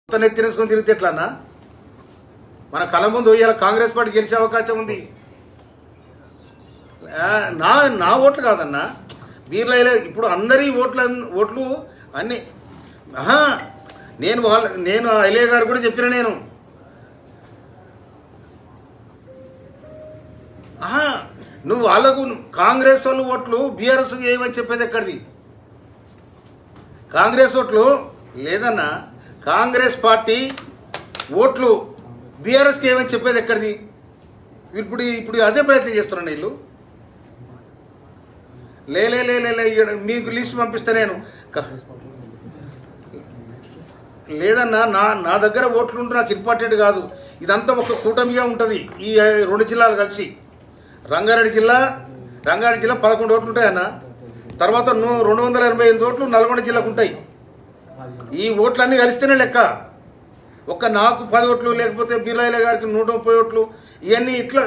మొత్తం నెత్తినేసుకొని తిరిగితే ఎట్లన్నా? మన కళ్ళ ముందు ఇవాళ కాంగ్రెస్ పార్టీ గెలిచే అవకాశం ఉంది. నా ఓట్లు కాదన్నా, బీర్లైలే ఇప్పుడు అందరి ఓట్లు అన్ని. నేను ఐలే గారు కూడా చెప్పిన, నేను నువ్వు వాళ్ళకు కాంగ్రెస్ వాళ్ళు ఓట్లు బీఆర్ఎస్ ఏమని చెప్పేది ఎక్కడిది? కాంగ్రెస్ ఓట్లు లేదన్నా, కాంగ్రెస్ పార్టీ ఓట్లు బీఆర్ఎస్కి ఏమని చెప్పేది ఎక్కడిది? ఇప్పుడు అదే ప్రయత్నం చేస్తున్నాను వీళ్ళు. మీకు లిస్ట్ పంపిస్తే నేను లేదన్నా, నా దగ్గర ఓట్లు ఉంటే నాకు ఇంపార్టెంట్ కాదు. ఇదంతా ఒక కూటమిగా ఉంటుంది. ఈ 2 జిల్లాలు కలిసి రంగారెడ్డి జిల్లా 11 ఓట్లు ఉంటాయన్న. తర్వాత 288 ఓట్లు నల్గొండ జిల్లాకు ఉంటాయి. ఈ ఓట్లన్నీ కలిస్తేనే లెక్క. నాకు 10 ఓట్లు, లేకపోతే బీర్లాయిల గారికి 130 ఓట్లు, ఇవన్నీ ఇట్లా